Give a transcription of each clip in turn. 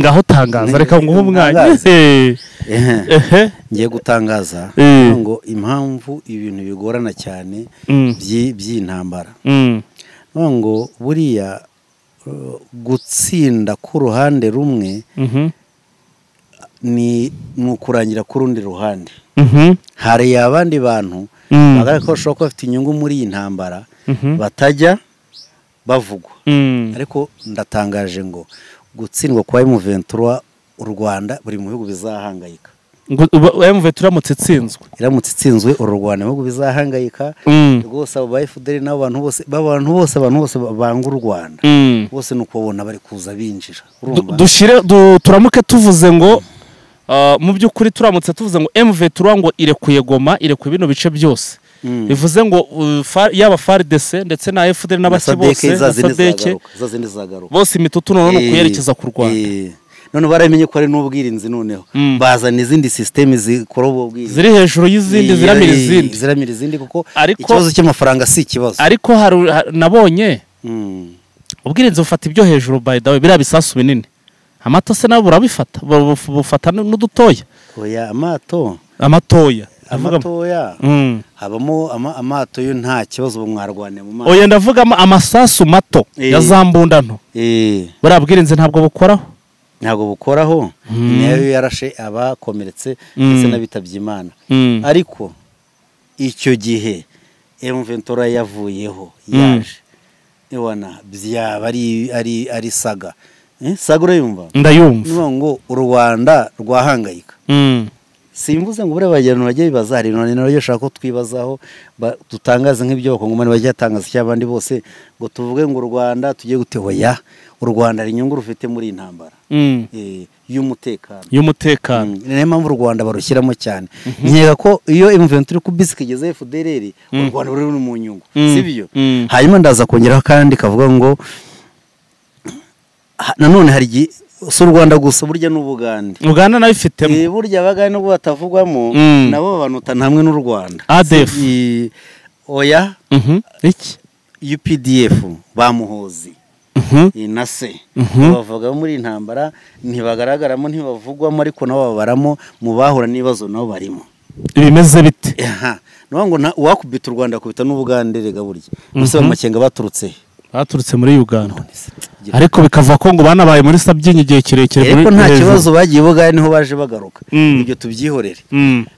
ngaho tangaza reka nguhe umwanya ngiye gutangaza ngo impamvu ibintu bigorana cyane by'intambara ngo buriya gutsinda ku ruhande rumwe ni ukurangira ku rundi ruhande. Hari abandi bantu bagaragara ko bashobora kuba bafite inyungu muri iyi ntambara batajya bavugwa, ariko ndatangaje ngo gutsindwa kwa M23 u Rwanda buri mu bihugu bizahangayika. M23 iramutse itsinzwe u Rwanda mu bihugu bizahangayika rwose. Abo ba FDL n'abantu bose banga u Rwanda bose nuko babona bari kuza binjira. Dushire turamuke tuvuze ngo mu by'ukuri turamutse tuvuze ngo M23 ngo irekuye Goma, irekuye bino bice byose, bivuze ngo yaba FARDC ndetse na FDL n'abaki bose bose imitutu none kuyerekeza ku Rwanda. None baramenye ko ari n'ubwirinzi noneho bazana izindi system zikora ubwirinzi ziri hejuru y'izindi ziramira izindi kuko ikibazo cy'amafaranga si ikibazo. Ariko nabonye ubwirinzi bufata ibyo hejuru, by the way bira bisasu binini. Amato se nabo burabifata bufata n'udutoya. Oya amatoya habamo amato yo nta kibazo bumwarwane mu maso. Oya ndavuga amasasu mato ya zambundano burabwirinzi ntabwo bukoraho niyo yarashe abakomeretse ndetse n'abitabye Imana. Ariko icyo gihe M23 yavuyeho yaje ewana byaba ari saga. Saga urayumva? Ndayumva. Ngo u Rwanda rwahangayika. Simvuze ngo bure bagirana bagiye bibaza, hari none ryo shaka twibazaho dutangaze nk'ibyo bakongomani bagiye tangaza cy'abandi bose ngo tuvuge ngo u Rwanda tugiye gutehoya. U Rwanda ari inyungu rufite muri intambara y'umutekano. Niyo mpamvu u Rwanda barushyiramo cyane. Nkeka ko iyo M23 kubisi kigeze FDLR u Rwanda ruri mu nyungu, sibyo? Hanyuma ndaza kongeraho kandi kavuga ngo nanone hari su Rwanda gusa burya n'Ubugande. Uganda nayo ifitemo. Burya abagande nubwo batavugwamo nabo banutana hamwe n'u Rwanda. ADF. Oya. Iki? UPDF bamuhozi. Inase. Bavuga muri intambara ntibagaragaramo ntibavugwamo, ariko nabo babaramo mu bahura n'ibibazo nabo barimo. Ibimeze bite? Ngo wakubita u Rwanda kubita n'Ubugande rega burya. Bose bamakenga baturutse muri Uganda. Ariko bikava ko ngo banabaye muri Sabyinyo igihe kirekire muri nta kibazo bagiye Bugande niho baje bagaruka. Ibyo tubyihorere.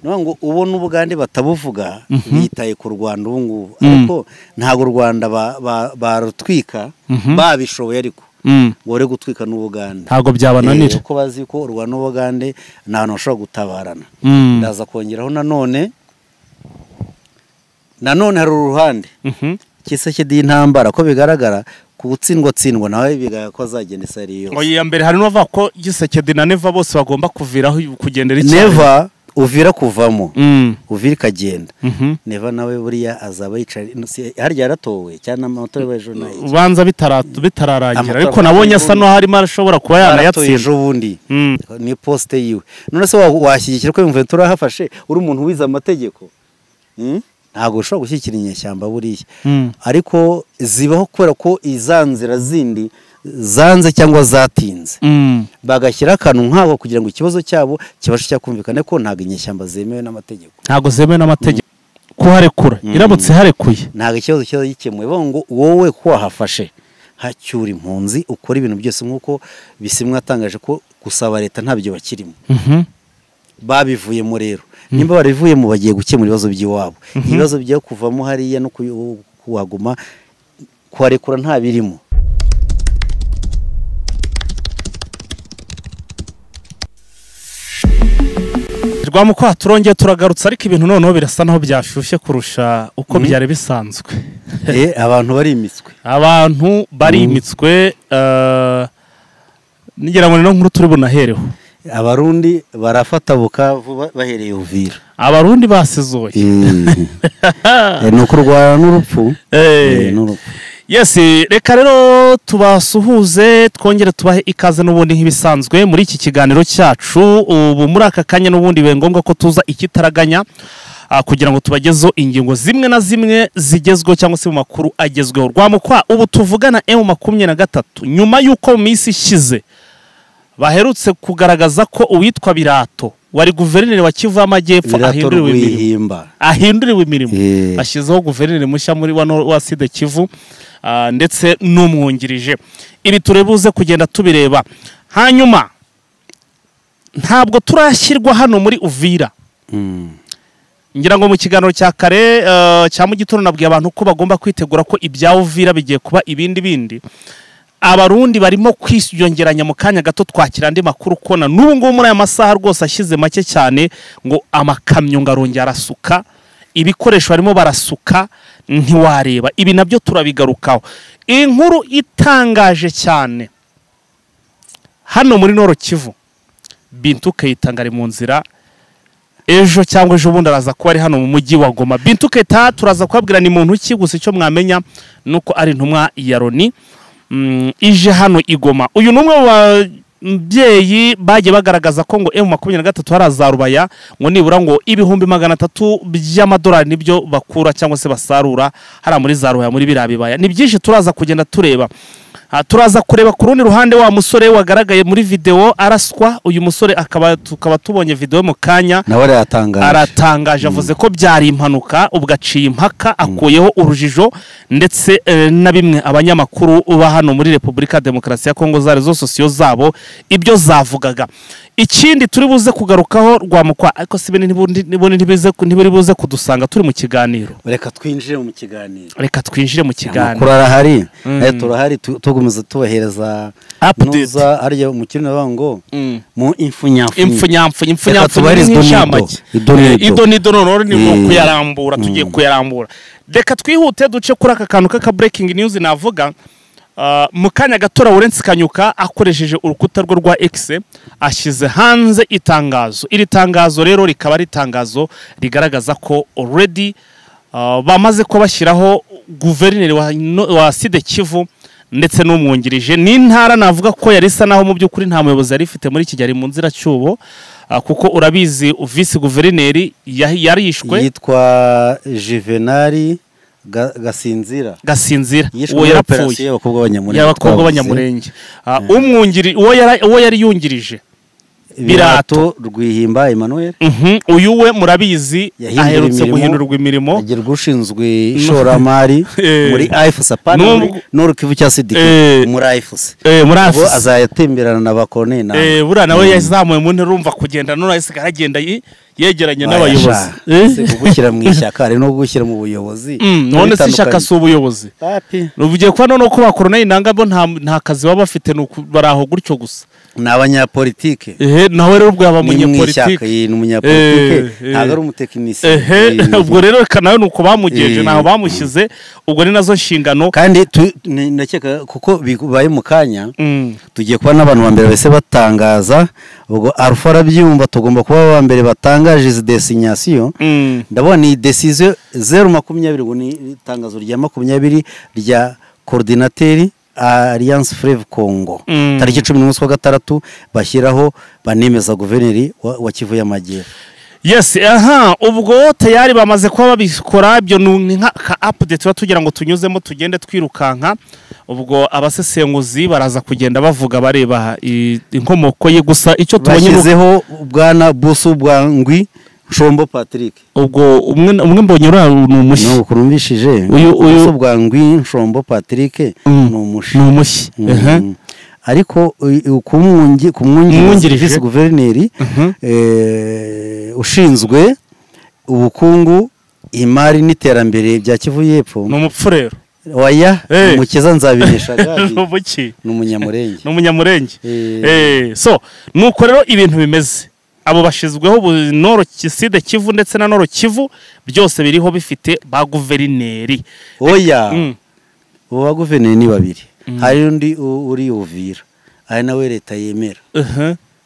Ngo ubona Ubugande batabuvuga bitaye ku Rwanda ubu ngubu, ariko ntago u Rwanda barutwika babishoboye, ariko gore gutwika n'Ubugande ntago byabananira kuko bazi ko u Rwanda n'Ubugande nta hantu bashobora gutabarana. Ndaza kongeraho nanone hari uruhande kiseke d'intambara ko bigaragara ku gutsindwa nawe bigaga ko azagenda isari yose. Oya mbere hari n'uva ko giseke na Neva bose bagomba kuviraho kugendera iki. Neva uvira kuvamo uvira kagenda. Neva nawe buriya azaba yicara harya yaratowe cyane amatora y'ejo nayo ubanza bitararangira, ariko nabonye asa no harimo arashobora kuba yanayatsinda ejo bundi ni poste yiwe. None se washyigikira ko M23 hafashe uri umuntu wiza amategeko? Ntago ushobora gushyikira inyeshyamba buriya, ariko zibaho kubera ko izanzira zindi zanze cyangwa zatinze bagashyira akantu nk'ako kugira ngo ikibazo cyabo kibashe cyakumvikana ko ntago inyeshyamba zemewe n'amategeko. Ntago zemewe n'amategeko kuharekura. Iramutse harekuye ntago ikibazo cyazo gikemuye. Ngo wowe ko wahafashe hacyura impunzi ukora ibintu byose nk'uko bisimwa atangaje ko gusaba leta ntabyo bakirimo. Babivuyemo rero nimba barivuyemo bagiye gukemura ibibazo by'iwabo. Ibibazo byo kuvamo hariya no kuwaguma kwarekura nta birimo. Rwamukwa turongeye turagarutse, ariko ibintu noneho birasa naho byashyushye kurusha uko byari bisanzwe. Abantu barimitswe nigera ngo no nkuru turi bunahereho. Abarundi barafata Bukavu bahereye Uvira. Abarundi basizoye no kurwana n'urupfu. Yes, reka rero tubasuhuze twongere tubahe ikaze n'ubundi nk'ibisanzwe muri iki kiganiro cyacu. Ubu muri aka kanya n'ubundi ngombwa ko tuza ikitaraganya kugira ngo tubagezo ingingo zimwe na zimwe zigezweho cyangwa se mu makuru agezweho. Rwamukwa ubu tuvugana M23 nyuma yuko mu minsi ishize baherutse kugaragaza ko uwitwa Birato wari guverineri wa Kivu y'Amajyepfo ahinduriwe imirimo ashyizeho guverineri mushya muri wa Sud Kivu ndetse n'umwungirije. Ibi turebuze kugenda tubireba. Hanyuma ntabwo turashyirwa hano muri Uvira. Ngira ngo mu kiganiro cya kare cya mu gitondo nabwiye abantu ko bagomba kwitegura ko ibya Uvira bigiye kuba ibindi. Abarundi barimo kwiyongeranya mu kanya gato twakira andi makuru kona n'ubu ngubu muri aya masaha rwose ashize make cyane ngo amakamyo ngarongera arasuka, ibikoresho barimo barasuka ntiwareba. Ibi nabyo turabigarukaho. Inkuru itangaje cyane hano muri Nord Kivu, Bintu Keita ngari mu nzira ejo cyangwa ejo bundi araza kuba ari hano mu mujyi wa Goma. Bintu Keita turaza kubabwira ni muntu ki, gusa icyo mwamenya nuko ari intumwa ya Loni ije hano igoma. Uyu numwe wa mbyeyi bagiye bagaragaza ko ngo M23 harazarubaya ngo nibura ngo ibihumbi 300 by'amadolari nibyo bakura cyangwa se basarura hara muri zarubaya muri birabibaya. Ni byinshi turaza kugenda tureba. Turaza kureba ku rundi ruhande wa musore wagaragaye muri video araswa. Uyu musore tukaba tubonye video mu kanya nawe aratangaje avuze ko byari impanuka ubwaciye impaka akuyeho urujijo ndetse na bimwe abanyamakuru uba hano muri Republika Demokarasi ya Kongo zari zo sosiyo zabo ibyo zavugaga. Ikindi turi buze kugarukaho rwamukwa ariko sibene ntiburi buze kudusanga turi mu kiganiro. Reka twinjire mu kiganiro. Kurara hari turahari tugumeza tubahereza nuza ariyo umukino bango mu imfunyamfu n'ishamake idonido none ni kuyarambura tugiye kuyarambura. Reka twihute duce kuri aka kantu ka breaking news navuga. Mu kanya gatora Urensi Kanyuka akoresheje urukuta rwe rwa X ashyize hanze itangazo. Iri tangazo rero rikaba ari itangazo rigaragaza ko already bamaze ko bashyiraho guverineri wa Sud Kivu ndetse n'umwungirije. N'intara navuga ko yari isa naho mu by'ukuri nta muyobozi yari ifite muri Kigali mu nzira cyubo, kuko urabizi vice guverineri yarishwe yitwa Juvenali Gasinzira uwo yarapfuye y'abakobwa b'Abanyamurenge. Umwungiri uwo yari yungirije Birato Rwihimba Emmanuel. Uyu we murabizi aherutse guhindurwa imirimo, agirwa ushinzwe ishoramari muri AFSA Nord Kivu cya Sud muri AFSA. Ubu azayatemberana na bakone na bura nawe yazamuye mu ntera urumva kugenda none asigara agenda yegeranye n'abayobozi. Kugushyira mu ishyaka ari no gushyira mu buyobozi. None si ishyaka si ubuyobozi. Nuvugiye ko none ko bakorona inanga bo nta kazi baba bafite baraho gutyo gusa. N'abanyapolitike nawe rero ubwo abanyapolitike ni umunyapolitike ntabwo ari umutekinisiye. Ubwo rero nawe nuko bamugeje naho bamushyize, ubwo ni nazo nshingano. Kandi ndakeka kuko bibaye mu kanya tugiye kuba n'abantu ba mbere bese batangaza. Ubwo Alpha arabyumva tugomba kuba ba mbere batangaje izi designation. Ndabona ni decision 020 ngo ni itangazo rya 20 rya coordinateur Alliance Fleuve Congo tariki 11/6 bashyiraho banemeza guverineri wa Kivu y'Amajyepfo. Yes, ubwo tayari bamaze kuba babikora. Byo ni nka update batugira ngo tunyuzemo tugende twirukanka. Ubwo abasesenguzi baraza kugenda bavuga bareba inkomoko ye, gusa icyo tubonye bashyizeho bwana Busu Bwangwi Nshombo Patrick. Ubwo umwe mbonye uri umushi no kurumvishije uyu Bwangwi Nshombo Patrick ni umushi. Ariko kumwungirije vice guverineri ushinzwe ubukungu imari n'iterambere bya Kivu y'Epfo ni umupfurero waya Mukiza Nzabinesha Gadi ni umunyamurenge. So nuko rero ibintu bimeze. Abo bashizweho Nord Sud Kivu ndetse na Nord Kivu byose biriho bifite ba guverineri. Uwa guverineri ni babiri. Hari undi uri Uvira ari nawe leta yemera.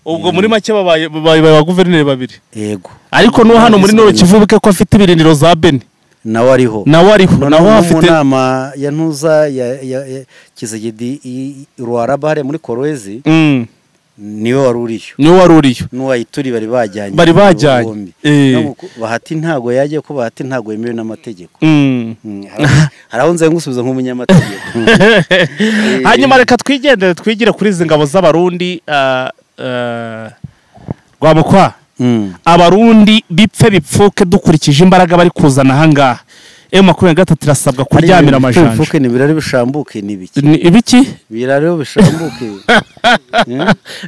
Ubwo muri make babaye ba guverineri babiri. Yego. Ariko no hano muri Nord Kivu bike ko afite ibirindiro za Beni nawe ariho naho afite nama ya ntuza ya Kizegedi Rwarabare muri Kolwezi. Niwe waruriyo n'uwayituri bari bajyanye Bahati ntago yagiye ko Bahati ntago yemewe n'amategeko. Harahunze ngusubiza nk'umunyamategeko. Hanyuma reka twigendere twigire kuri izi ngabo z'Abarundi Rwamukwa abarundi bipfe bipfuke dukurikije imbaraga bari kuzana ahangaha M23 irasabwa kuryamira amajanja bipfuke ni birari bishambuke ni biki ibiki birari bishambuke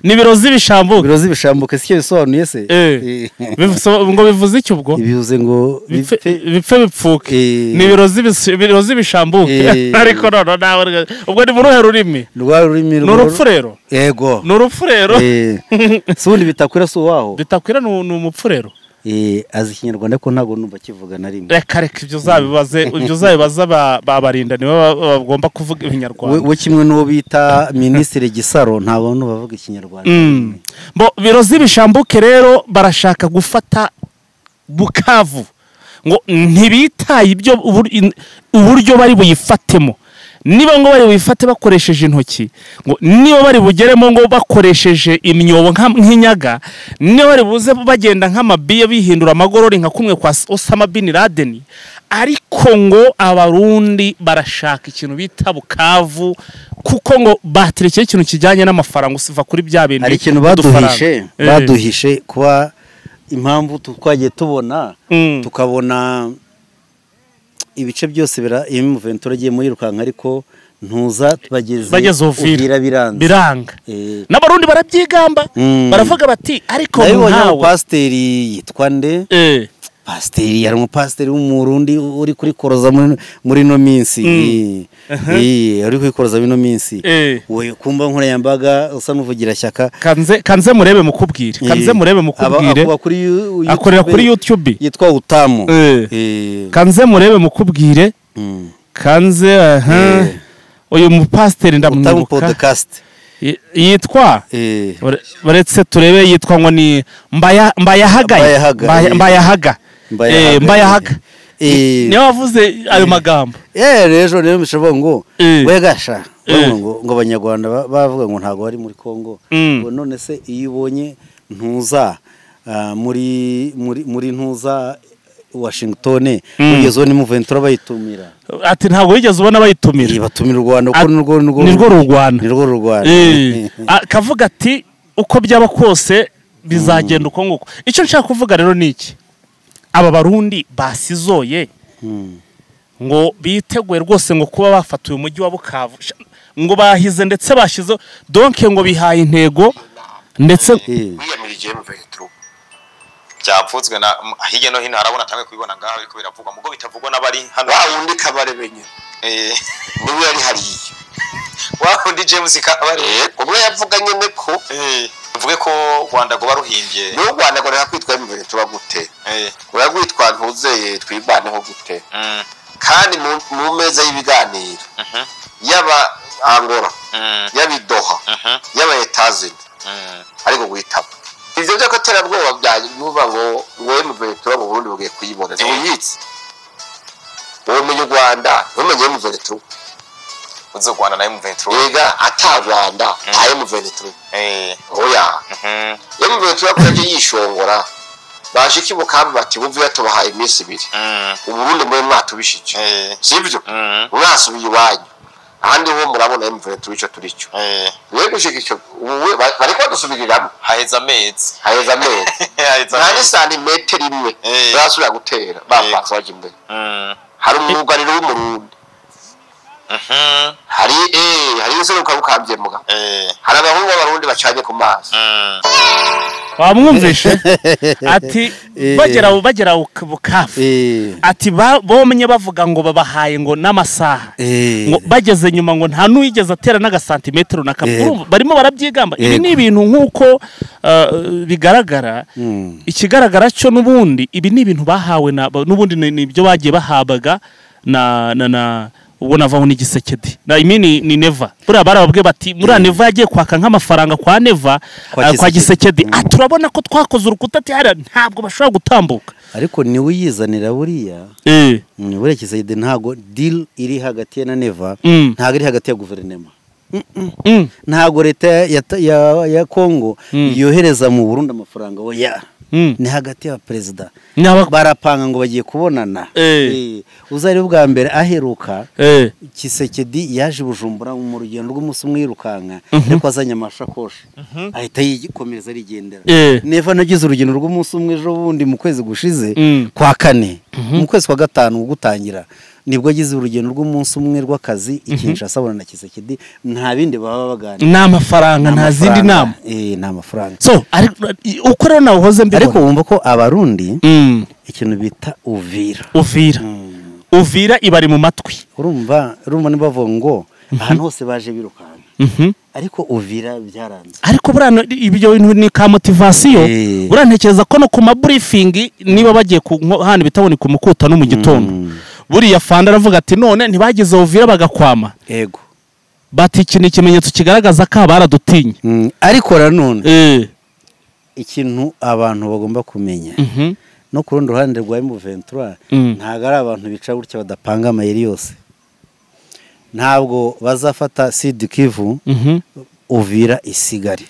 ni birozi bishambuke sicyo bisobanuye se ngo bivuze iki ubwo ibivuze ngo bipfe bipfuke ni birozi bishambuke ariko none nawe ubwo ni mu ruhe rurimi n'urupfu rero yego n'urupfu rero sundi bitakwira so waho bitakwira ni umupfu rero azi ikinyarwanda ko ntago numva kivuga na rimwe reka ibyo uzabibaza babarinda nibo bagomba kuvuga ibinyarwanda we kimwe n'uwo bita Minisitiri Gisaro ntago bavuga ikinyarwanda bo birozi bishambuke rero barashaka gufata Bukavu ngo ntibitaye ibyo uburyo bari buyifatemo niba ngo bari bifate bakoresheje intoki ngo niba bari bugeremo ngo bakoresheje imyobo nk'inyaga niba bari buze bagenda nk'amabiye bihindura amagorori nka kumwe kwa Osama bin Laden ariko ngo abarundi barashaka ikintu bita Bukavu kuko ngo baterekeye ikintu kijyanye n'amafaranga usiva kuri bya bintu ari ikintu baduhishe kuba impamvu twagiye tubona tukabona ibice byose M23 agiye muri rukanka ariko ntuza bageze uvira biranga n'abarundi barabyigamba baravuga bati ariko ntawe pasiteri yitwa nde pasiteri yari umupasiteri w'umurundi uri kuri koroza muri no minsi uri kuri koroza muri no minsi we kumba nkoranyambaga usa n'uvugira shyaka kanze murebe mukubwire akorera kuri YouTube yitwa Utamu kanze murebe mukubwire kanze uyu mupasiteri ndamwibuka podcast yitwa baretse turebe yitwa ngo ni Mbayahaga niyo wavuze ayo magambo rero niyo mishavuga ngo wegasha ngo abanyarwanda bavuga ngo ntago bari muri Kongo ngo none se iyo ubonye ntuza muri ntuza Washington ugezo ni M23 bayitumira ati ntago yigeze ubona bayitumira batumira u Rwanda uko nirwo Rwanda kavuga ati uko byaba kose bizagenda uko nguko icyo nshaka kuvuga rero niki aba barundi basizoye ngo biteguye rwose ngo kuba bafatuye umujyi wa Bukavu ngo bahize ndetse bashizo donc ngo bihaye intego ndetse wiyamirije M23 byapfutswe na hirya no hino harabona tamwe kubibona ngaho ariko biravugwa mugo bitavugwa n'abari hano wundi kabare benye niwe yari hariye wundi James kabare ubwo yavuganye neko uvuge ko Rwanda go baruhimbye no Rwanda go kwitwa M23 gute uragwitwa ntuzeye twibaneho gute kandi mu meza y'ibiganiro yaba Angola yabidoha yaba Etazini ariko guhitamo ivyo byo kotera bwoba byaje nuva ngo M23 mu Burundi bugiye kuyibona zibitse umenye Rwanda umenye M23 uzo Rwanda na M23 yega ata Rwanda aye M23 oya M23 kwaje yishongora bashiki Bukavu bati buvuye tubahaye iminsi 2 uburundi muri mwatubishije sivyo mwasubiye iwanyu ahandi ho murabona M23 ico turico we gushikicyo uwe bariko dusubiriramo haheza amezi nani santimetero imwe basubira gutera bapasa baje imbere hari umwugariro w'umurundi hari useruka bukambye muga hari abahungu b'abarundi bacanye ku mazi wamwumvishe ati bagera Bukavu ati bomenye bavuga ngo babahaye ngo n'amasaha ngo bageze nyuma ngo nta nuwigeze atera n'agasantimetero nakamwe barimo barabyigamba ibi ni ibintu nkuko bigaragara ikigaragara cyo nubundi ibi ni ibintu bahawe nubundi nibyo bagiye bahabaga na ubwo navaho ni Gisekedi na imini ni Neva bura barababwe bati muri Neva yagiye kwaka nk'amafaranga kwa Neva kwa Gisekedi turabona ko twakoze urukuta ati hari ntabwo bashobora gutambuka ariko ni uyizanira buriya ni buriya Gisekedi ntago deal iri hagati ya Neva ntago iri hagati ya guverinoma ntabwo leta ya Kongo yohereza mu Burundi amafaranga oya ni hagati ya perezida barapanga ngo bagiye kubonana uzari bwa mbere aheruka Kisekedi yaje Bujumbura mu rugendo rw'umunsi umwe yirukanka ariko azanye amashakoshi ahita yikomeza arigendera neva nagize urugendo rw'umunsi umwe ejo bundi mu kwezi gushize kwa kane mu kwezi kwa gatanu gutangira nibwo agize urugendo rw'umunsi umwe rw'akazi ikintu asabona na Kisekedi nta bindi baba bagana n'amafaranga nta zindi nama nta mafaranga so uko rero nawe uhoze mbere ariko wumva ko abarundi ikintu bita uvira ibari mu matwi urumva nibavuga ngo ahantu hose baje birukana ariko uvira byaranze ariko burano ibyo bintu ni ka motivation burantekereza ko no ku ma briefing niba bagiye hano bitabone ku mukuta no mu gitondo buriya fanda aravuga ati none ntibagize uvira bagakwama yego bati iki ni ikimenyetso kigaragaza ko baradutinye ariko ranone ikintu abantu bagomba kumenya no ku rundi ruhande rwa M23 ntago ari abantu bica gutya badapanga amayeri yose ntabwo bazafata Sud Kivu uvira isigari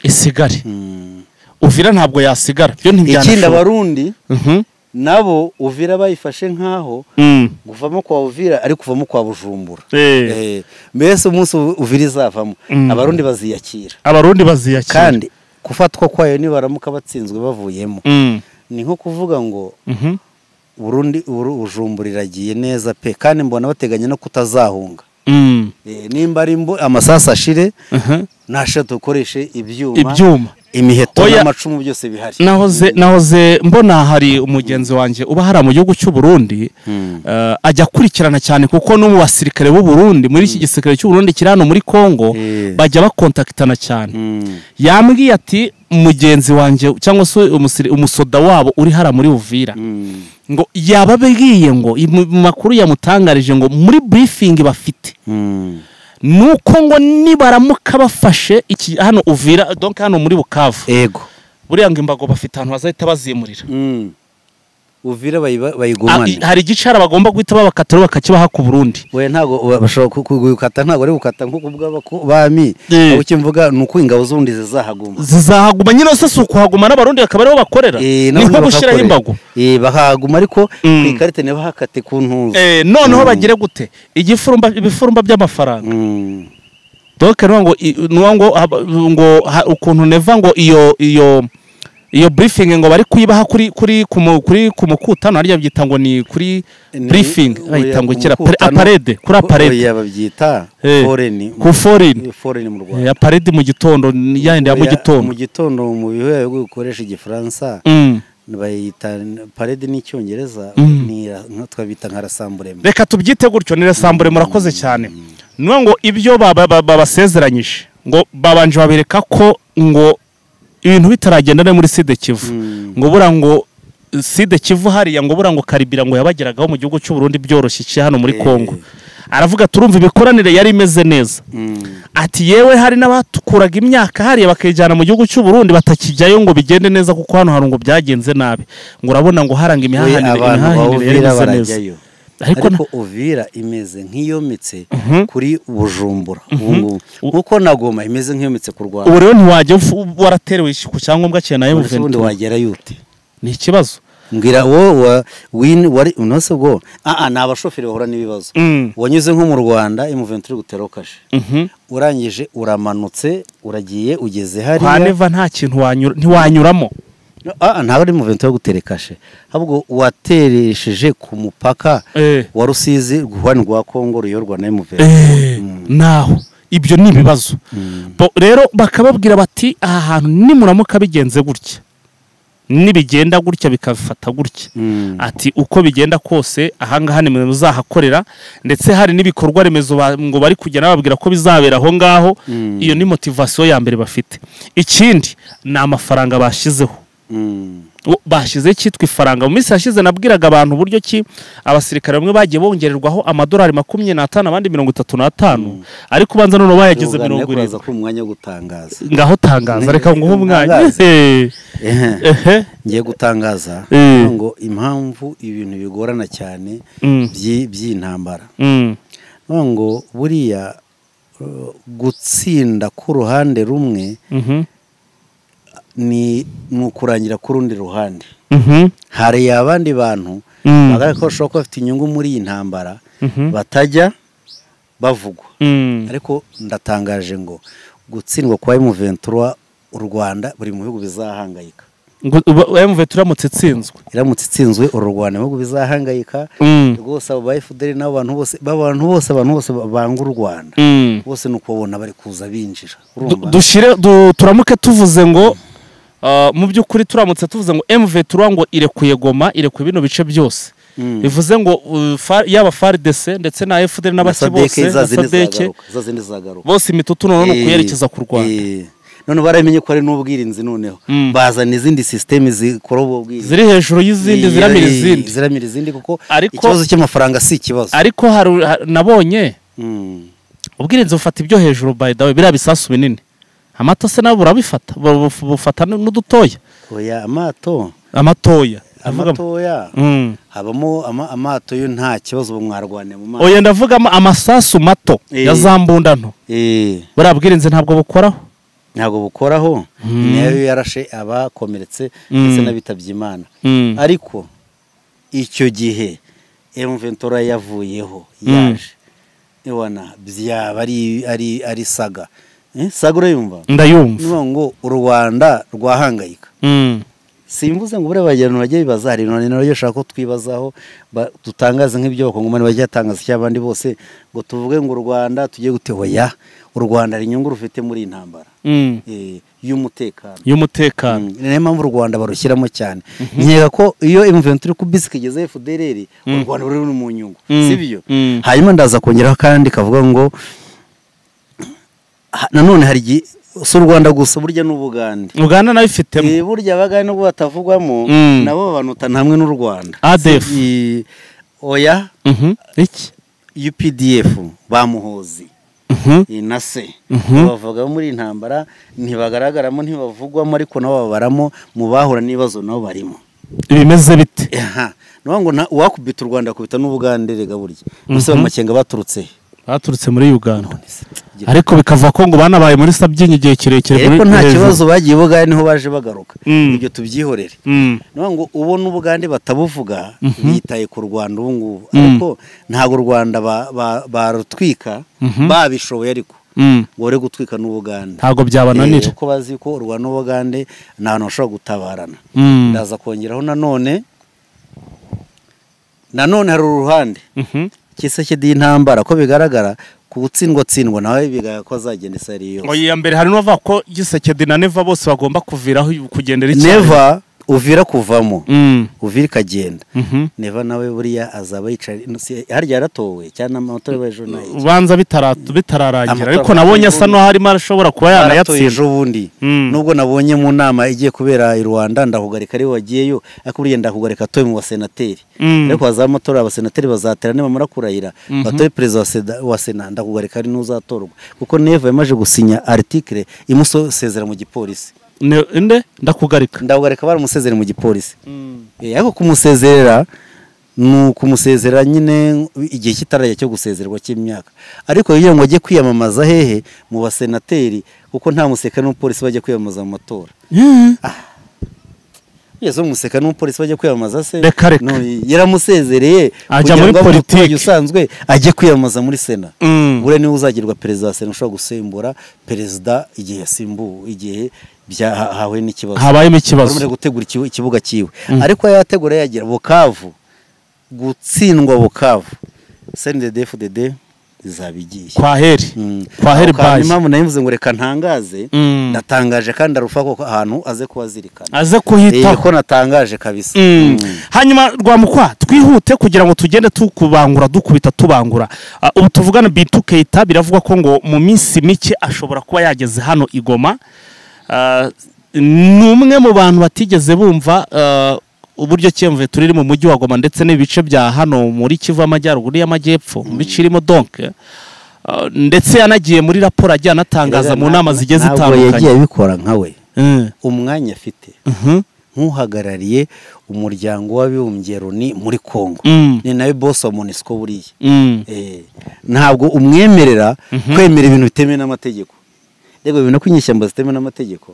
uvira ntabwo yasigara byo ntibyana ikindi abarundi nabo uvira bayifashe nkaho guvamo kwa uvira ari kuvamo kwa Bujumbura mbese umunsi uvira izavamo abarundi baziyakira kandi kufatwa kwayo ni baramuka batsinzwe bavuyemo ni nko kuvuga ngo Burundi Bujumbura iragiye neza pe kandi mbona bateganya no kutazahunga nimba ari amasasa ashire nasha dukoreshe ibyuma imiheto n'amacumu byose bihari nahoze mbona hari umugenzi wanje uba hari mu gihugu cy'u Burundi ajya kurikirana cyane kuko no mu basirikare b'u Burundi muri iki gisirikare cy'u Burundi kirano muri Kongo bajya bakontaktana cyane yambwiye ati umugenzi wanje cyangwa se umusoda wabo uri hara muri Uvira ngo yababegiye ngo makuru yamutangarije ngo muri briefing bafite nuko ngo nibaramuka bafashe iki hano Uvira donc hano muri Bukavu yego buriya ngo imbago bafite ahantu bazahita bazimurira Uvira bayigumane hari igicara bagomba guhita babakatira bakakibaha ku Burundi we ntago bashobora kugukata ntago ari gukata nko kubw'abami abo kimvuga nuko ingabo zundi zizahaguma nyine se sukuhaguma n'abarundi bakaba ariho bakorera ni nko gushiraho imbago bahaguma ariko kwikarite ne bahakate ku ntuzo noneho bagire gute ibifurumba by'amafaranga donc ngo ukuntu neva ngo iyo briefing ngo bari kuyibaha kuri kumukutano ari yabyita ngo ni kuri briefing bayitango kira aparede kuri aparede yababyita foreign mu Rwanda aparede mu gitondo yandi ya mu gitondo mu bihe byo gukoresha igifaransa bayita parede n'icyongereza ni twabita nka rassemblement reka tubyite gutyo ni rassemblement murakoze cyane ngo ibyo babasezeranyije ngo babanje babereka ko ngo ibintu bitaragenda muri Sud Kivu ngo bura ngo Sud Kivu hariya ngo bura ngo karibira ngo yabageragaho mu gihugu cy'u Burundi byoroshye cye hano muri Kongo aravuga turumva ibikoranire yari imeze neza ati yewe hari n'abatukuraga imyaka hariya bakejana mu gihugu cy'u Burundi batakijyayo ngo bigende neza kuko hano hari ngo byagenze nabi ngo urabona ngo haranga imihahanire yari neza ariko Uvira imeze nk'iyometse kuri Bujumbura nkuko nagoma imeze nk'iyometse ku Rwanda ubu rero ntiwajya waraterewe ku cyangombwa cyane nayo ubundi wagera yute ni ikibazo mbwira wo wari unose bwo nabashoferi bahora n'ibibazo wanyuze nko mu Rwanda M23 guterokashe urangije uramanutse uragiye ugeze hari haneva nta kintu ntiwanyuramo ntabwo ari M23 yo guterekashe ahubwo wateresheje ku mupaka wa Rusizi guhwana rwa Kongo ruyorwa na M23 naho ibyo ni ibibazo rero bakababwira bati aha hantu nimuramuka bigenze gutya nibigenda gutya bikafata gutya ati uko bigenda kose ahangaha ni muzahakorera ndetse hari n'ibikorwa remezo ngo bari kujya nababwira ko bizabera aho ngaho iyo ni motivation ya mbere bafite ikindi ni amafaranga bashizeho bashize cyitwa ifaranga mu minsi yashize nabwiraga abantu buryo ki abasirikare bamwe bagiye bongererwaho amadolari 25 abandi 35 ariko banza none bayagize 70 ku mwanya wo gutangaza ngaho tangaza reka ngo umwanya ngiye gutangaza ngo impamvu ibintu bigorana cyane by'intambara ngo buriya gutsinda k'uruhande rumwe ni ukurangira k'urundi ruhande. Hari abandi bantu bagaragara ko bashobora kuba bafite inyungu muri iyi ntambara batajya bavugwa, ariko ndatangaje ngo gutsindwa kwa M23 u Rwanda buri mu bihugu bizahangayika. M23 iramutse itsinzwe u Rwanda mu bihugu bizahangayika rwose. Abo ba FDL n'abo abantu bose banga u Rwanda bose nuko babona bari kuza binjira. Turamuke tuvuze ngo mu by'ukuri turamutse tuvuze ngo M23 ngo irekuye Goma, irekuye bino bice byose, bivuze ngo yaba FARDC ndetse na FDL n'abaki bose bose imitutu none kuyerekeza ku Rwanda. None baramenye ko ari n'ubwirinzi, noneho bazana izindi system zikora ubwirinzi ziri hejuru y'izindi ziramira izindi kuko ikibazo cy'amafaranga si ikibazo. Ariko nabonye ubwirinzi bufata ibyo hejuru, by the way biriya bisasu binini. Amato se nabo burabifata, bufata n'udutoya. Oya, amatoya habamo amato yo nta kibazo mwarwane mu maso. Oya, ndavuga amasasu mato ya zambunda nto buriya bwirinzi ntabwo bukoraho. Niyo yarashe abakomeretse ndetse n'abitabye Imana. Ariko icyo gihe M23 yavuyeho yaje ibona byaba ari saga. Saga urayumva? Ndayumva. Ngo u Rwanda rwahangayika. Simvuze ngo bure bagirana bagiye bibaza, hari none ryo shaka ko twibazaho dutangaza nk'ibyo bakongomani bagiye atangaza cy'abandi bose ngo tuvuge ngo u Rwanda tugiye gutehoya. U Rwanda ari inyungu rufite muri intambara y'umutekano. Niyo mpamvu u Rwanda barushyiramo cyane. Nkeka ko iyo M23 kubisika igeze FDLR u Rwanda ruri mu nyungu, sibyo? Hanyuma ndaza kongeraho kandi kavuga ngo nanone hari u Rwanda gusa burya n'Ubugande. Uganda nayo ifitemo. Burya abagande nubwo batavugwamo nabo babanutana hamwe n'u Rwanda. ADF. Oya. Iki? UPDF bamuhozi. Inase. Bavuga muri intambara ntibagaragaramo, ntibavugwamo, ariko nabo babaramo mu bahura n'ibibazo nabo barimo. Ibimeze bite? Ngo wakubita u Rwanda kubita n'Ubugande rega burya. Bose bamakenga baturutse muri Uganda. Ariko bikava ko ngo banabaye muri Sabyinyo igihe kirekire. Ariko nta kibazo bagiye Bugande niho baje bagaruka. Ibyo tubyihorere. Ngo ubona Ubugande batabuvuga bitaye ku Rwanda ubu ngubu. Ariko ntago u Rwanda barutwika babishoboye, ariko ngo ore gutwika n'Ubugande ntago byabananira, kuko bazi ko u Rwanda n'Ubugande nta hantu bashobora gutabarana. Ndaza kongeraho nanone hari uruhande kiseke d'intambara ko bigaragara ku gutsindwa nawe bigaga ko azagenda isari yose. Oya, mbere hari n'uva ko giseke na Neva bose bagomba kuviraho kugendera iki. Neva uvira kuvamo uvira kagenda. Neva nawe buriya azaba yicara harya yaratowe cyane amatora y'ejo nayo ubanza bitararangira, ariko nabonye asa no harimo arashobora kuba yanayatsinda ejo bundi. Nubwo nabonye mu nama igiye kubera i Rwanda ndahugarika ari wagiyeyo, ariko buriya ndahugarika toye mu basenateri, ariko hazaba amatora abasenateri bazaterana bamara kurahira batoye perezida wa Sena, ndahugarika ari n'uzatorwa kuko Neva yamaje gusinya article imusezera mu gipolisi. Ndakugarika baramusezera mu gipolisi. Ariko kumusezerera nukumusezera nyine igihe kitarajya cyo gusezerwa cy'imyaka, ariko iyo ngo ajye kwiyamamaza hehe mu basenateri, kuko nta museka n'umupolisi bajya kwiyamamaza mu matora. Yeso museka n'umupolisi bajya kwiyamamaza se yaramusezereye ajya muri politiki usanzwe ajye kwiyamamaza muri Sena. Bure niwe uzagirwa perezida wa Sena, ushobora gusimbura perezida igihe yasimbuwe, igihe hawe n'ikibazo habayemo ikibazo muri gutegura ikibuga kiwe. Ariko yategura yagira Bukavu, gutsindwa Bukavu CNDD-FDD izabigiye kwa heri bayi. Impamvu nayivuze ngo reka ntangaze, ndatangaje kandi arufa ko ahantu aze kubazirikana, aze kuhita ko natangaje kabisa. Hanyuma Rwamukwa twihute kugira ngo tugende tukubangura dukubita tubangura. Ubu tuvugana Bintou Keita biravugwa ko ngo mu minsi mike ashobora kuba yageze hano i Goma. Numwe mu bantu batigeze bumva uburyo cyemve turiri mu mujyi wa Goma ndetse n'ibice bya hano muri Kivu amajyaruguru y'amajyepfo bicirimo donc ndetse yanagiye muri raporo ajya anatangaza mu nama zigeze zitandukanye. Yagiye bikora nkawe umwanya afite nk'uhagarariye umuryango w'abibumbye Loni muri Kongo ni nawe boss wa MONUSCO buriya ntabwo umwemerera kwemera ibintu bitemewe n'amategeko rego ibintu kwinyishyamba zitemewe n'amategeko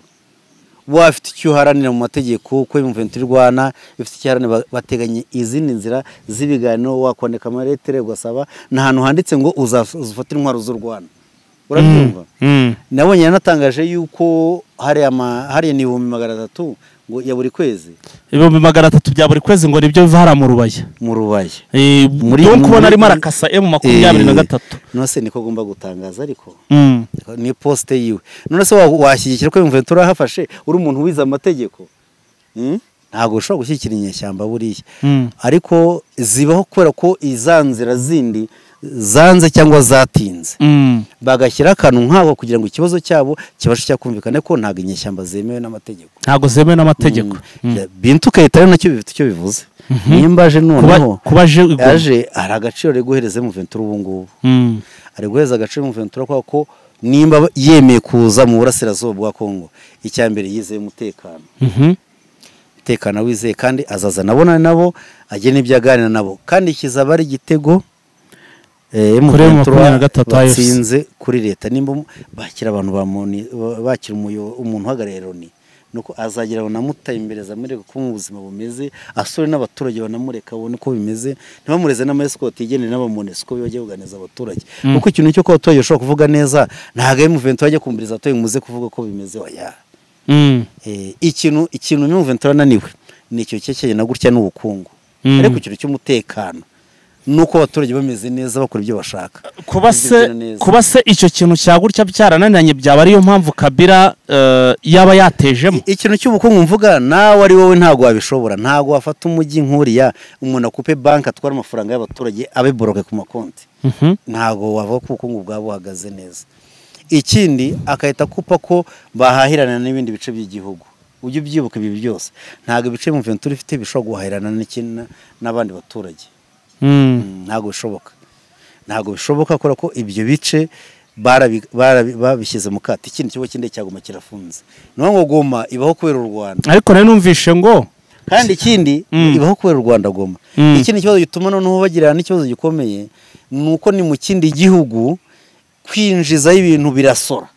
wafite icyo haranira mu mategeko ko M23 Rwanda ifite icyo bateganye izindi nzira z'ibiganiro wakwandika amaretere ugasaba n'ahantu handitse ngo uzafatira intwaro z'u Rwanda urabyumva nabonye yanatangaje yuko hari ni 300 ngo ya buri kwezi 300 bya buri kwezi ngo nibyo biva hara mu Rubaya muri kubona ari marakasa M23 no se niko gomba gutangaza ariko ni poste yiwe none se washyigikira ko M23 hafashe uri umuntu wiza amategeko ntago ushobora gushyikira inyeshyamba buriya ariko zibaho kubera ko izanzira zindi zanze cyangwa zatinze bagashyira akantu nk'ako kugira ngo ikibazo cyabo kibashe cyakumvikana ko ntago inyeshyamba zemewe n'amategeko ntago zemewe n'amategeko bintu kayitare nacyo bifite icyo bivuze nimbaje noneho yaje ari agaciro ari guhereza M23 ubu ngubu ari guhereza agaciro M23 ko nimba yemeye kuza mu burasirazuba bwa Kongo icyambere yizeye umutekano umutekano wizeye kandi azaza nabo agene ibyaganira nabo kandi kizaba ari igitego M23 batsinze kuri leta nimba bakira abantu bakira umuntu uhagarariye Loni nuko azagira banamutaye imbere zamureka ko mu buzima bumeze asore n'abaturage banamureka ubone ko bimeze ntibamureze n'amascot igenere n'abamonesco bajye kuganeza abaturage kuko ikintu cyo ko abaturage bashobora kuvuga neza ntago M23 bajye kumbiriza atoye muze kuvuga ko bimeze oya ikintu M23 naniwe nicyo cyekeye na gutya n'ubukungu ariko ikintu cy'umutekano nuko abaturage bameze neza bakora ibyo bashaka kuba se icyo kintu cyagurya byarananiranye byaba ariyo mpamvu Kabila yaba yatejemo ikintu cy'ubukungu mvuga nawe ari wowe ntago wabishobora ntago wafata umujyi nkuriya umuntu akupe bank atwara amafaranga y'abaturage abe boroke ku makonti ntago wavuga ko ubukungu bwabo buhagaze neza ikindi akahita kupa ko bahahirana n'ibindi bice by'igihugu ujye ubyibuka ibi byose ntago ibice mu M23 ifite bishobora guhahirana n'abandi baturage ntago bishoboka kora ko ibyo bice babishyize mu kati ikindi kigo kinde cyagoma kirafunze no ngo Goma ibaho kubera u Rwanda ariko nari numvishe ngo kandi ikindi ibaho kubera u Rwanda Goma ikindi kibazo gituma noneho bagirana n'ikibazo gikomeye nuko ni mu kindi gihugu kwinjiza ibintu birasora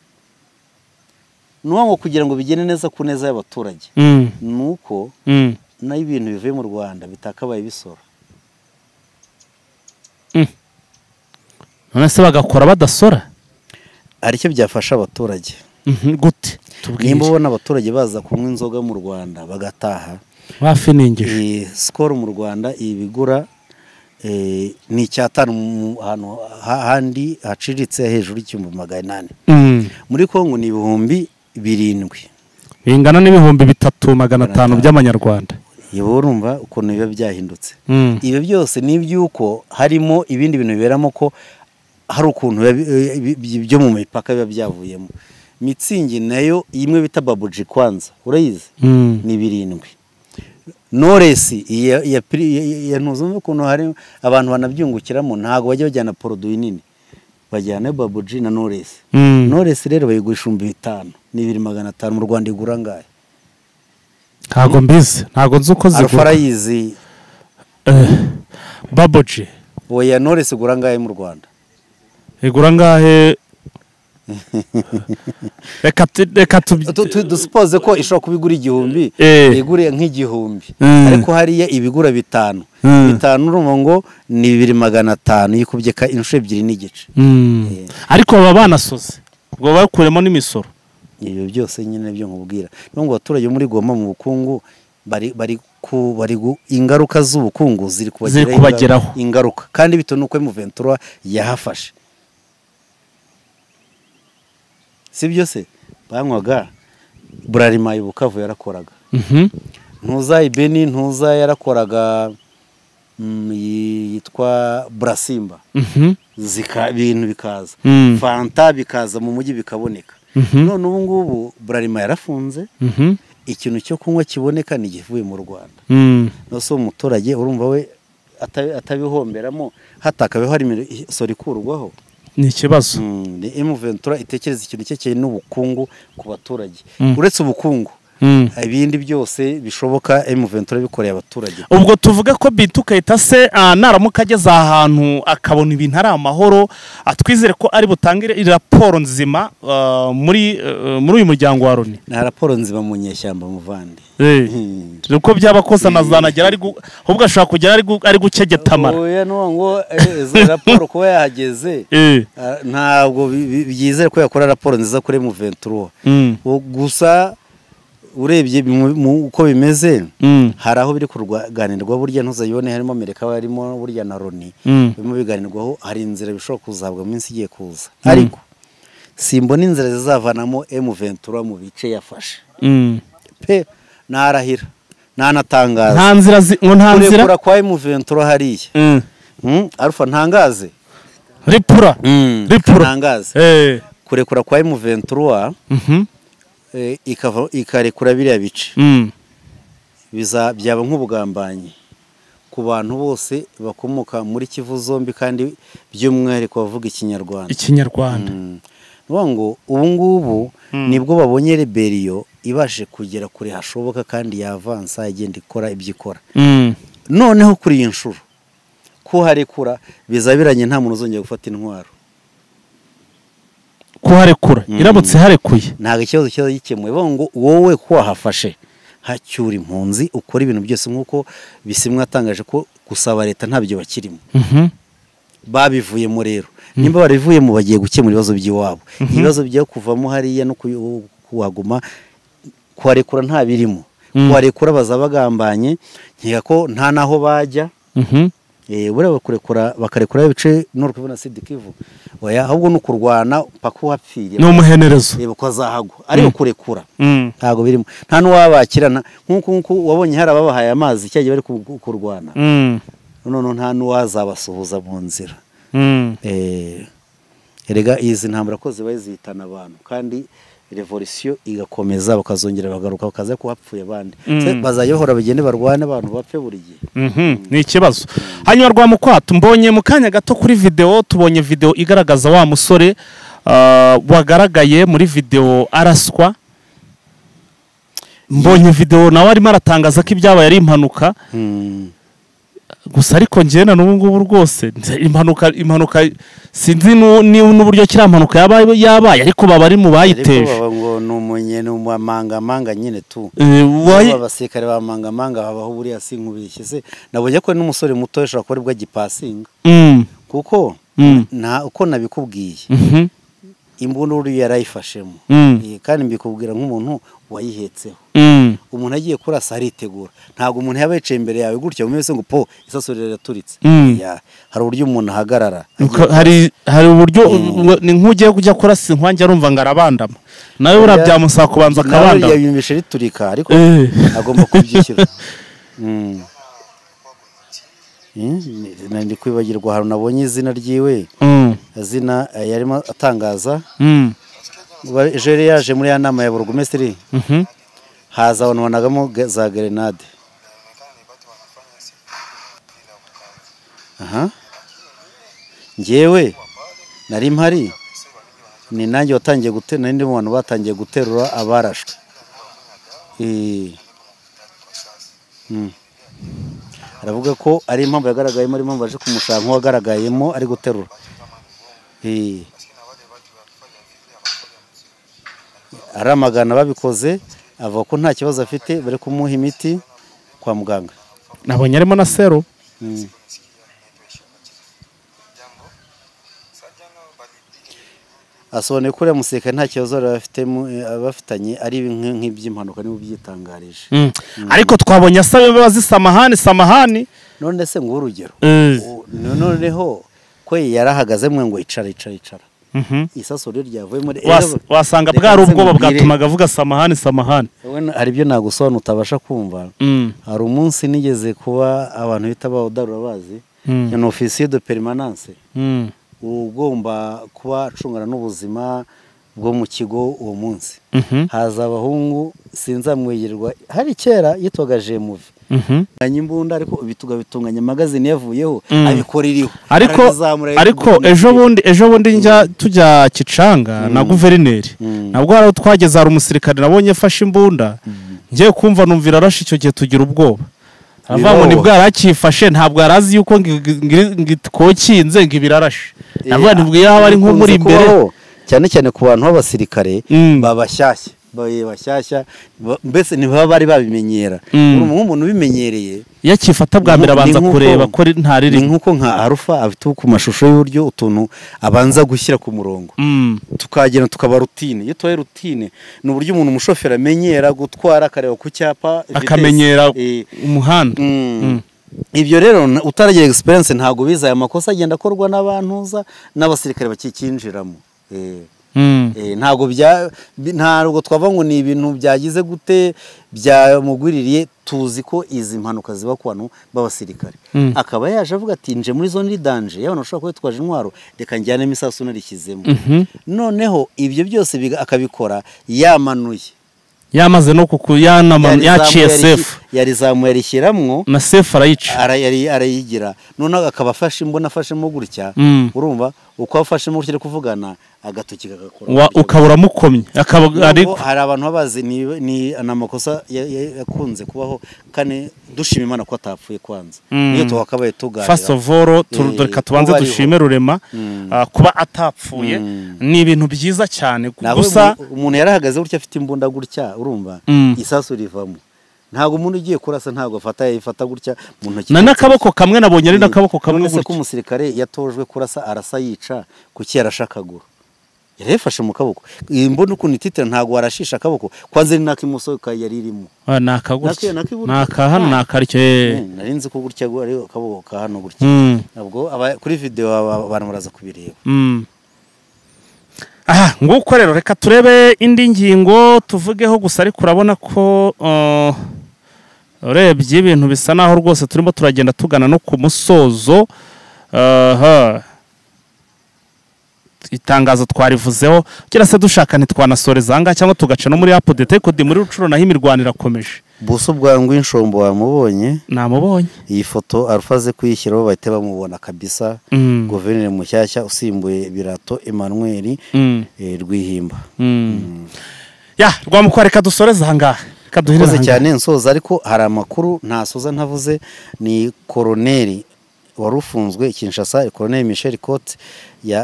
ngo kugira ngo bigene neza ku neza y'abaturage nuko nayo ibintu bivuye mu Rwanda bitakabaye bisora none se bagakora badasora aricyo byafasha abaturage gute nimba ubona abaturage baza kunywa inzoga mu Rwanda bagataha bafiningije skoro mu Rwanda ibigura ni cyatanu ahantu handi haciritse hejuru y'igihumbi 800 muri Kongo ni 7,000 bingana n'ibihumbi 3,500 by'amanyarwanda yewe urumva ukuntu biba byahindutse ibi byose ni ibyuko harimo ibindi bintu biberamo ko hari ukuntu byo mu mipaka biba byavuyemo mitsingi nayo imwe bita babuji kwanza urayizi ni 7 Noresi ya ntuzumve ukuntu hari abantu banabyungukiramo ntago bajya bajyana produit nini bajyana babuji na Noresi Noresi rero bayigurisha 5,000 ni 2,500 mu Rwanda igura ngaye ntago mbizi ntago nzi uko zigura Alfarayizi babuji oya Noresi igura ngaye mu Rwanda igura ngahe reka dusuppose ko ishobora kubigura 1,000 igure nk'igihumbi ariko hariya ibigura 5 urumva ngo ni 2,500 yikubye ka inshuro 2 n'igice ariko baba banasoze ngo bakuremo n'imisoro ibyo byose nyine byo nkubwira ngo abaturage muri Goma mu bukungu bari ingaruka z'ubukungu ziri kubageraho ingaruka kandi bito nuko M23 yahafashe sibyo se banywaga Burarima ibukavu yarakoraga ntuza ibeni ntuza yarakoraga yitwa Brasimba bintu bikaza Fanta bikaza mu mujyi bikaboneka none ubu ngubu Burarima yarafunze ikintu cyo kunywa kiboneka ni givuye mu Rwanda nose umuturage urumva we atabihomberamo hatakabeho hari imisoro ikurwaho ni ikibazo M23 itekereza ikintu cyekeye n'ubukungu ku baturage uretse ubukungu ibindi byose bishoboka M23 bikoreye abaturage. Ubwo tuvuga ko Bintu Keita se naramuka ageze ahantu akabona ibintu ari amahoro, atwizere ko ari butangire raporo nzima muri uyu muryango wa Loni. Na raporo nzima mu nyeshyamba muvandi. Uko byaba kosa nazanagera ahubwo ashaka kugera ari gucegetamara. Oya no ngo izo raporo kuba yahageze ntabwo byizere ko yakora raporo nziza kuri M23. Gusa urebye uko bimeze hari aho biri kurwanirwa burya ntuzayibone harimo Amerika harimo burya na Loni bimo biganirwaho hari inzira bishobora kuzabwa mu minsi igiye kuza ariko simbona inzira zizavanamo M23 mu bice yafashe pe narahira nanatangaza nta nzira ngo nta nzira kurekura kwa M23 hariya Alpha ntangaze ripura ntangaze kurekura kwa M23 ikarekura biriya bice byaba nk'ubugambanyi ku bantu bose bakomoka muri Kivu zombi kandi by'umwihariko bavuga ikinyarwanda ngo ubu ngubu nibwo babonye rebellion ibashe kugera kure hashoboka kandi yavansa igenda ikora ibyo ikora noneho kuri iyi nshuro ko harekura bizabiranye nta muntu uzongera gufata intwaro kuharekura iramutse harekuye ntago ikibazo gikemuye ngo wowe ko wahafashe hacyura impunzi ukora ibintu byose nkuko bisimwa atangaje ko gusaba leta ntabyo bakirimo babivuyemo rero nimba barivuyemo bagiye gukemura ibibazo by'iwabo ibibazo byo kuvamo hariya no kuwaguma kuharekura nta birimo kuharekura bazabagambanye nkeka ko nta naho bajya bure bakarekura ibice Nord na Sud Kivu oya ahubwo no kurwana paka wapfiriye no muhenerezo ko azahagwa ariko kurekura ntago birimo nta nuwabakirana nkuko wabonye hari ababahaye amazi cyagiye bari kurwana none nta nuwazabasuhuza mu nzira erega izi ntambara ko zibaye zihitana abantu kandi revolution igakomeza bakazongera bagaruka bakaza ko hapfuye abandi bazajya bahora bagende barwane abantu bapfe buri gihe ni ikibazo hanyuma rwa mukwatu mbonye mu kanya gato kuri video tubonye video igaragaza wa musore wagaragaye muri video araswa mbonye video nawe arimo aratangaza ko ibyabaye ari impanuka gusa ariko njyena n'ubu ngubu rwose impanuka sinzi n'uburyo kiri impanuka yabaye ariko baba ari mu bayiteje ngo n'umunyene umamanga nyine tu abasekare bamanga babaho buriya sinkubishye se nabonye ko n'umusore muto yashaka ko aribwo gipasinga kuko uko nabikubwiye imbunda yarayifashemo kandi mbikubwira nk'umuntu wayihetseho umuntu agiye kurasa aritegura ntago umuntu yabaye imbere yawe gutya umeze ngo po isaso riraturitse hari uburyo umuntu ahagarara hari uburyo ni nk'ugiye kujya kurasa inkwanje arumva ngarabandama nawe urabyamusa kubanza akabanda yabimeshe riturika ariko agomba kubyishyura ndi kwibagirwa hari nabonye izina ryiwe azina yarimo atangaza ejo yaje muri ya nama ya burugumesitiri haza abantu banagamo za grenade njyewe nari mpari ni nanjye watangiye gutera n'indi mu bantu batangiye guterura abarashwe aravuga ko ari impamvu yagaragayemo ari impamvu aje kumushaka nk'uwagaragayemo ari guterura aramagana babikoze avuga ko nta kibazo afite bari kumuha imiti kwa muganga nabonye arimo na sero asobanuye ko uriya musirikare nta kibazo bafitanye ari nk'iby'impanuka niba ubyitangarije ariko twabonye asaba imbabazi samahani none se ngo urugero noneho ko yarahagaze mwe ngo icara isaso ryo ryavuye muri wasanga bwari ubwoba bwatumaga avuga samahani hari ibyo nagusobanura utabasha kumva hari umunsi nigeze kuba abantu bita bawudarura bazi ni officier de permanence ugomba kuba acungana n'ubuzima bwo mu kigo uwo munsi haza abahungu sinzamwegerwa hari kera yitwaga Jemuve imbunda ariko bitunganya magazine yavuyeho abikora iriho ariko ejo bundi njya tujya Kicanga na guverineri nabwo hari twageze hari umusirikare nabonye afashe imbunda ngiye kumva numvira arashe icyo gihe tugira ubwoba avango ni bwarakifashe ntabwo yarazi yuko ngikokinze ngibirarashe navuga nibwiye aho ari nko muri imbere cyane cyane ku bantu b'abasirikare babashyashya bashyashya mbese ntibaba bari babimenyera umuntu ubimenyereye yakifata bwa mbere abanza kureba ko ntariri nkuko nka Alpha afite ku mashusho y'uburyo utuntu abanza gushyira ku murongo tukagenda tukaba rutine iyo tubaye rutine ni uburyo umuntu umushoferi amenyera gutwara akareba ku cyapa akamenyera umuhanda ibyo rero utaragira experience ntago bizaye amakosa agenda akorwa n'abantuza n'abasirikare bakikinjiramo ntabwo twava ngo ni ibintu byagize gute byamugwiririye tuzi ko izi mpanuka ziba ku bantu b'abasirikare akaba yaje avuga ati nje muri zone danger y'abantu bashobora kuba bitwaje intwaro reka njyanemo isasu narishyizemo noneho ibyo byose akabikora yamanuye yamaze no yaciye sefu yarizamuye arishyiramo na sefu arayica arayigira noneho akaba afashe imbona afashemo gutya urumva uko afashemo gutya ari kuvugana agatoki kagakora ukabura mukomye hari abantu babazi ni amakosa yakunze kubaho kane dushima Imana ko atapfuye kwanza niyo twakabaye tuganira first of all reka tubanze dushime Rurema kuba atapfuye ni ibintu byiza cyane gusa umuntu yarahagaze gutya afite imbunda gutya urumva isasu rivamo ntago umuntu ugiye kurasa ntago yifata gutya mu ntoki n'akaboko kamwe nabonye ari n'akaboko kamwe gutya ko umusirikare yatojwe kurasa arasa yica kuki yarashakagura yarefashe mu kaboko imbona ukuntu ititira ntago warashisha akaboko kwanze ni nakimusoka yaririmo nakagutya nakahano nakaryo narinzi ko gutya ari akaboko ka hano gutya nabwo kuri video abantu baraza kubireba aha nguko rero reka turebe indi ngingo tuvugeho gusa ariko urabona ko urebye ibintu bisa naho rwose turimo turagenda tugana no ku musozo itangazo twarivuzeho kira se dushaka ntitwanasoreza anga cyangwa tugaca no muri update ko di muri rucuro naho imirwano irakomeje buso bwangwa inshombo wamubonye namubonye iyi foto Alpha kuyishyiraho bahite bamubona kabisa guverineri mushyashya usimbuye Birato Emmanuel Rwihimba ya rwamukwareka dusoreza hangaha kaduhereza cyane nsoza ariko hari amakuru ntasoza ntavuze ni koroneri warufunzwe Kinshasa Colonel Michel Cote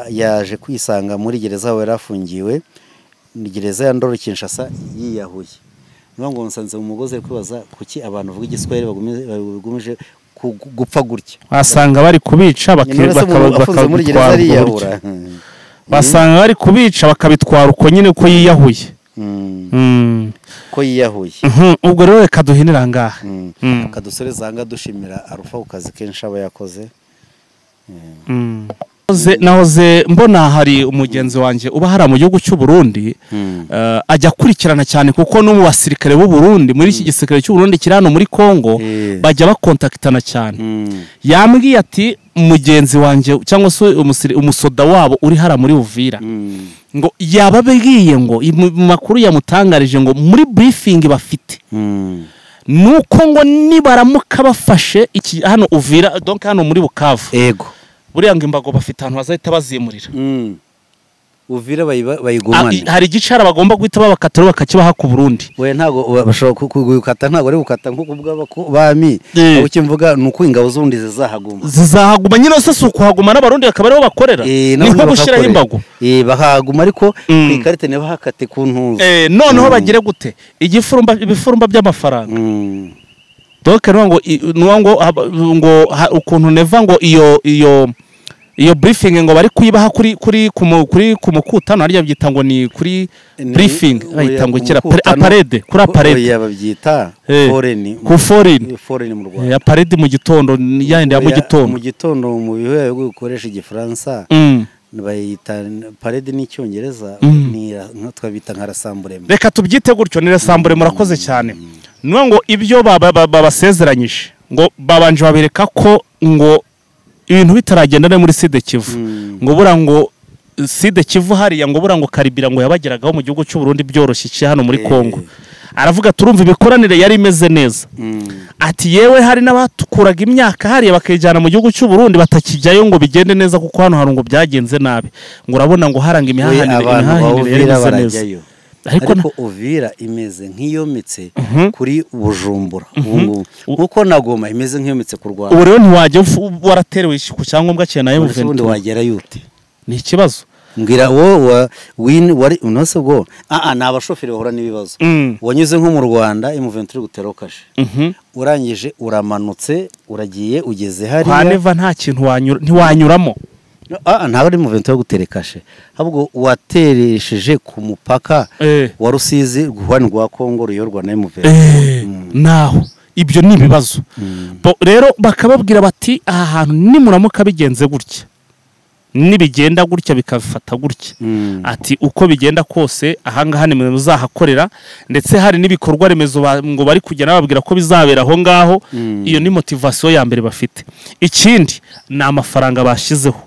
yaje kwisanga muri gereza aho yarafungiwe ni gereza ya Ndoro Kinshasa yiyahuye ngo nsanze mu mugozi kwibaza kuki abantu vuga igiswahili bagumije gupfa gutya basanga bari kubica bakabitwara muri gereza yiyahura basanga bari kubica bakabitwara uko nyine ko yiyahuye ko yiyahuye ubwo rero reka duhinira ngaha kadusoreza ngaha dushimira Alpha ku kazi kenshi aba yakoze nahoze mbona hari umugenzi wanjye uba hari mu gihugu cy'u Burundi ajya kurikirana cyane kuko no mu basirikare b'u Burundi muri iki gisirikare cy'u Burundi kiri hano muri Kongo bajya bakontaktana cyane yambwiye ati umugenzi wanjye cyangwa se umusoda wabo uri hara muri Uvira ngo yababwiye ngo makuru yamutangarije ngo muri briefing bafite nuko ngo nibaramuka bafashe iki hano Uvira donc hano muri Bukavu ego buriya ngo imbago bafite ahantu bazahita bazimurira Uvira bayigumane hari igicara bagomba guhita babakatira bakakibaha ku Burundi we ntago bashobora kugukata ntago ari gukata nko kubw'abami abo kimvuga nuko ingabo zundi zizahaguma nyine se kuhaguma n'abarundi bakaba ariho bakorera niko gushiraho imbago bahaguma ariko ikarite ne bahakate ku ntuzo noneho bagire gute ibifurumba by'amafaranga donc ngo ukuntu neva ngo iyo briefing ngo bari kuyibaha kuri kumukutano ari yabyita ngo ni kuri briefing bayita ngo kira aparede kuri aparede yababyita foreign mu Rwanda aparede mu gitondo yandi ya mu gitondo mu bihe byo gukoresha igifaransa bayita parede n'icyongereza ni twabita nka rassemblement reka tubyite gutyo ni rassemblement murakoze cyane ngo ibyo babasezeranyije ngo babanje babereka ko ngo ibintu bitaragenda muri Sud Kivu ngo bura ngo Sud Kivu hariya ngo bura ngo karibira ngo yabageragaho mu gihugu cy'u Burundi byoroshye hano muri Kongo aravuga turumva ibikoranire yari imeze neza ati yewe hari n'abatukuraga imyaka hariya bakayijyana mu gihugu cy'u Burundi batakijyayo ngo bigende neza kuko hano hari ngo byagenze nabi ngo urabona ngo haranga imihahanire neza ariko Uvira imeze nk'iyometse kuri Bujumbura nkuko na Goma imeze nk'iyometse ku Rwanda. ubu rero ntiwajya waraterewe ku cyangombwa cye nayo ubundi wagera yute ni ikibazo mbwira wowe wari unose bwo nabashoferi bahora n'ibibazo wanyuze nko mu Rwanda M23 gutera kashe urangije uramanutse uragiye ugeze hari haneva nta kintu ntiwanyuramo ntabwo ari M23 gutera kashe ahubwo wateresheje ku mupaka wa Rusizi guhwana rwa Kongo ruyorwa na M23 naho ibyo ni ibibazo rero bakababwira bati aha hantu nimuramuka bigenze gutya nibigenda gutya bikafata gutya ati uko bigenda kose ahangaha ni muzahakorera ndetse hari n'ibikorwa remezo ngo bari kujya nababwira ko bizabera aho ngaho iyo ni motivation ya mbere bafite. Ikindi ni amafaranga bashizeho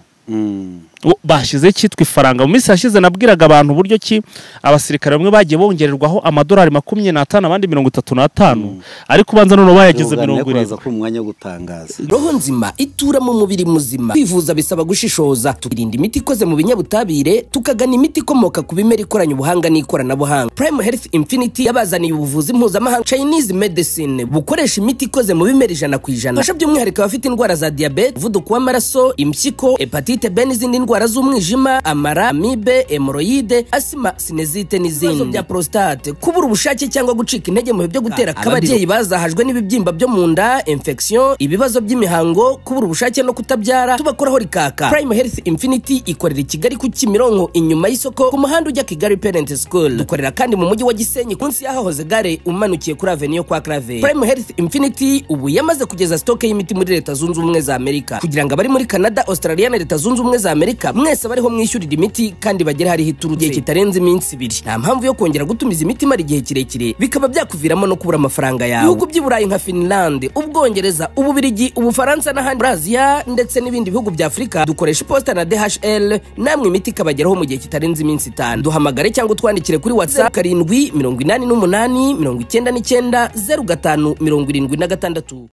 bashize cyitwa ifaranga mu minsi yashize nabwiraga abantu buryo ki abasirikare bamwe bagiye bongererwaho amadolari 25 abandi 35 ariko banza none bayageze 70 ku mwanya wo gutangaza. Roho nzima itura mu mubiri muzima kwivuza bisaba gushishoza tukirinda imiti ikoze mu binyabutabire tukagana imiti ikomoka ku bimera ikoranye ubuhanga n'ikoranabuhanga. Prime Health Infinity yabazaniye ubuvuzi mpuzamahanga Chinese medicine bukoresha imiti ikoze mu bimera 100%. Fasha by'umwihariko abafite indwara za diabete, umuvuduko w'amaraso, impyiko, hepatite B n'izindi indwara z'umwijima, amara, amibe, hemorrhoide, asima, sinezite n'izindi bya prostate, kubura ubushake cyangwa gucika intege mu byo gutera akabariro. Ababyeyi bazahajwe n'ibibyimba byo mu nda, infection, ibibazo by'imihango, kubura ubushake no kutabyara tubakoraho rikaka. Prime Health Infinity ikorera i Kigali ku Kimironko inyuma y'isoko ku muhanda ujya Kigali Parent School. Dukorera kandi mu mujyi wa Gisenyi kunsi yahahoze gare umanukiye kuri Avenue kwa Clave. Prime Health Infinity ubu yamaze kugeza stock y'imiti muri Leta Zunze Ubumwe za Amerika kugira ngo abari muri Canada, Australia na Leta Zunze Ubumwe za Amerika mwese bariho mwishyurira imiti kandi bagera hari hituruje kitarenze iminsi 2. Nta mpamvu yo kongera gutumiza imiti mari gihe kirekire bikaba byakuviramo no kubura amafaranga yawe. Bihugu by'Iburayi nka Finland, Ubwongereza, Ububirigi, Ubufaransa na Brazil ndetse n'ibindi bihugu bya Afrika dukoresha posta na DHL namwe imiti kabageraho mu gihe kitarenze iminsi 5. Duhamagare cyangwa twandikire kuri WhatsApp 788 99 09 05 76.